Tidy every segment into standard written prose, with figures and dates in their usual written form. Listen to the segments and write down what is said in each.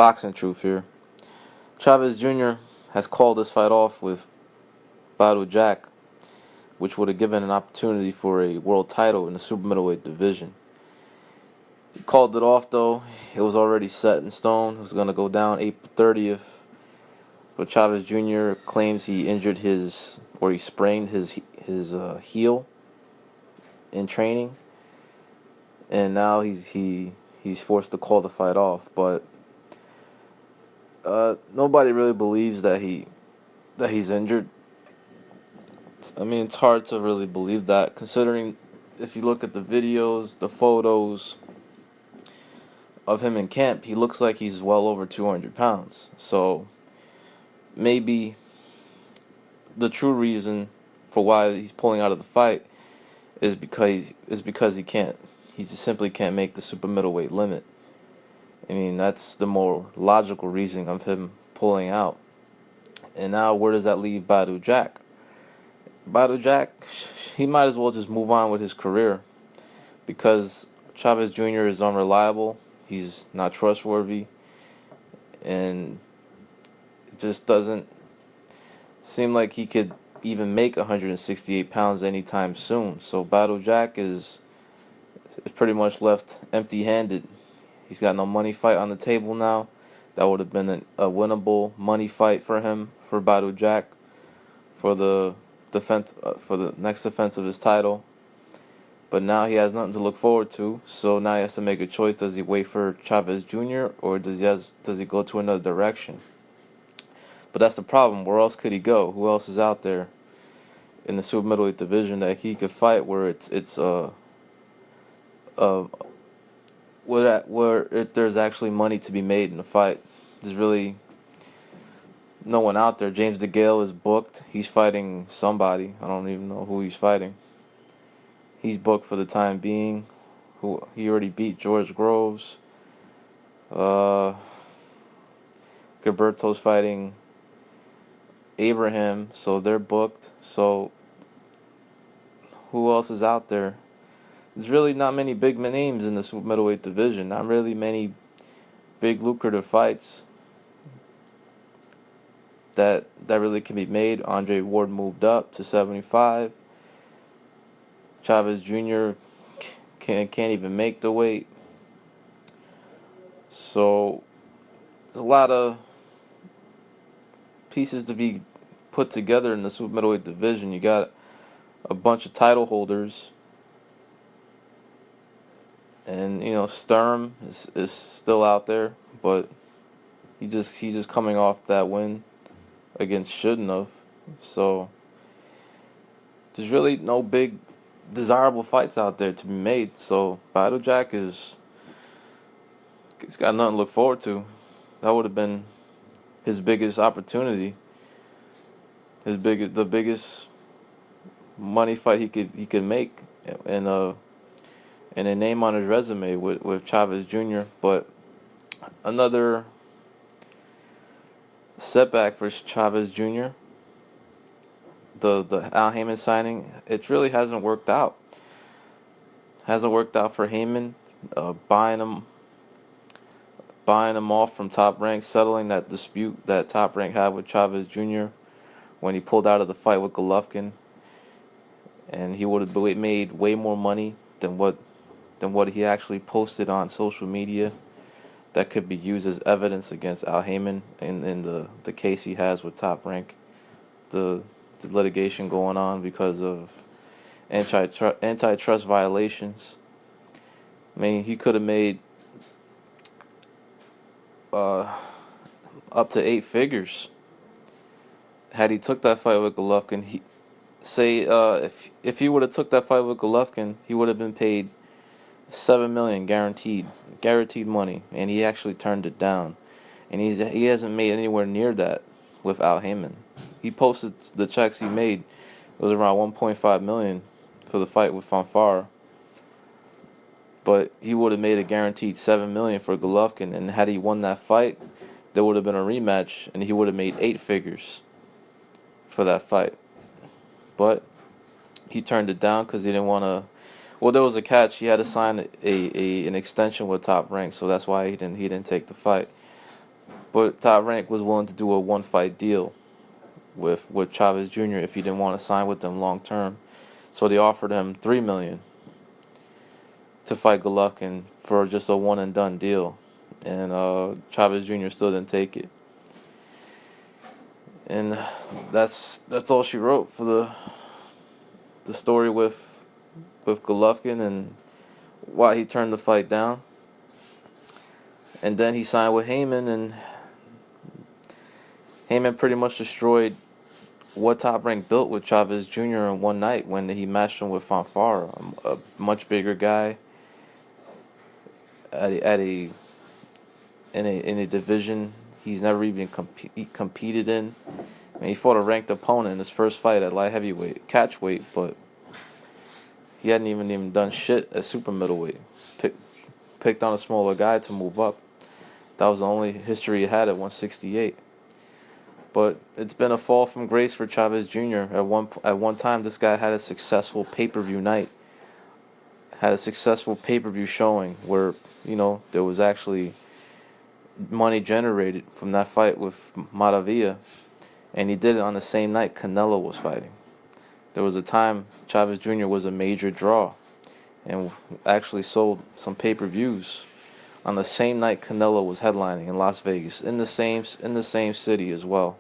Boxing truth here. Chavez Jr. has called this fight off with Badou Jack, which would have given an opportunity for a world title in the super middleweight division. He called it off though. It was already set in stone. It was going to go down April 30th. But Chavez Jr. claims he injured he sprained his heel in training, and now he's forced to call the fight off. But nobody really believes that he's injured. I mean, it's hard to really believe that, considering if you look at the videos, the photos of him in camp, he looks like he's well over 200 pounds. So maybe the true reason for why he's pulling out of the fight is because he just simply can't make the super middleweight limit. I mean, that's the more logical reason of him pulling out. And now where does that leave Badou Jack? Badou Jack, he might as well just move on with his career, because Chavez Jr. is unreliable. He's not trustworthy, and it just doesn't seem like he could even make 168 pounds anytime soon. So Badou Jack is pretty much left empty-handed. He's got no money fight on the table now. That would have been a winnable money fight for him, for Badou Jack, for the next defense of his title. But now he has nothing to look forward to. So now he has to make a choice. Does he wait for Chavez Jr. or does he go to another direction? But that's the problem. Where else could he go? Who else is out there in the super middleweight division that he could fight where there's actually money to be made in the fight? There's really no one out there. James DeGale is booked. He's fighting somebody. I don't even know who he's fighting. He's booked for the time being. He already beat George Groves. Gilberto's fighting Abraham, so they're booked. So who else is out there? There's really not many big names in the super middleweight division. Not really many big lucrative fights that really can be made. Andre Ward moved up to 75. Chavez Jr. can't even make the weight. So there's a lot of pieces to be put together in the super middleweight division. You got a bunch of title holders, and Sturm is still out there, but he's just coming off that win against Shouldn't. So there's really no big desirable fights out there to be made. So Badou Jack he's got nothing to look forward to. That would have been his biggest opportunity, the biggest money fight he could make, and a name on his resume with Chavez Jr. But another setback for Chavez Jr. The Al Haymon signing, it really hasn't worked out. Hasn't worked out for Haymon, buying him off from Top Rank, settling that dispute that Top Rank had with Chavez Jr. when he pulled out of the fight with Golovkin, and he would have made way more money than what he actually posted on social media that could be used as evidence against Al Haymon in the case he has with Top Rank, the litigation going on because of antitrust violations. I mean, he could have made up to 8 figures had he took that fight with Golovkin. If he would have took that fight with Golovkin, he would have been paid $7 million guaranteed money, and he actually turned it down. And he hasn't made anywhere near that with Al Haymon. He posted the checks he made. It was around $1.5 million for the fight with Fanfare. But he would have made a guaranteed $7 million for Golovkin, and had he won that fight, there would have been a rematch, and he would have made 8 figures for that fight. But he turned it down because he didn't want to. Well, there was a catch. He had to sign an extension with Top Rank, so that's why he didn't take the fight. But Top Rank was willing to do a one-fight deal with Chavez Jr. if he didn't want to sign with them long term. So they offered him $3 million to fight Golovkin for just a one and done deal, and Chavez Jr. still didn't take it. And that's all she wrote for the story with Golovkin and why he turned the fight down. And then he signed with Heyman, and Heyman pretty much destroyed what Top Rank built with Chavez Jr. in one night when he matched him with Fanfara, a much bigger guy in a division he's never even competed in. I mean, he fought a ranked opponent in his first fight at light heavyweight, catchweight, but he hadn't even done shit at super middleweight. Picked on a smaller guy to move up. That was the only history he had at 168. But it's been a fall from grace for Chavez Jr. At one time, this guy had a successful pay-per-view night. Had a successful pay-per-view showing where, there was actually money generated from that fight with Maravilla. And he did it on the same night Canelo was fighting. There was a time Chavez Jr. was a major draw and actually sold some pay-per-views on the same night Canelo was headlining in Las Vegas, in the same city as well.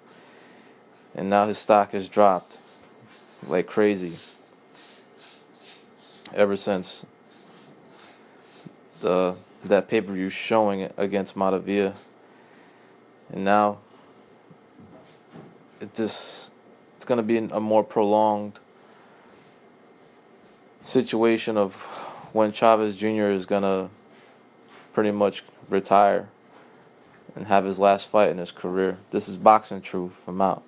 And now his stock has dropped like crazy ever since that pay-per-view showing against Maravilla. And now it's going to be a more prolonged situation of when Chavez Jr. is going to pretty much retire and have his last fight in his career. This is Boxing Truth. I'm out.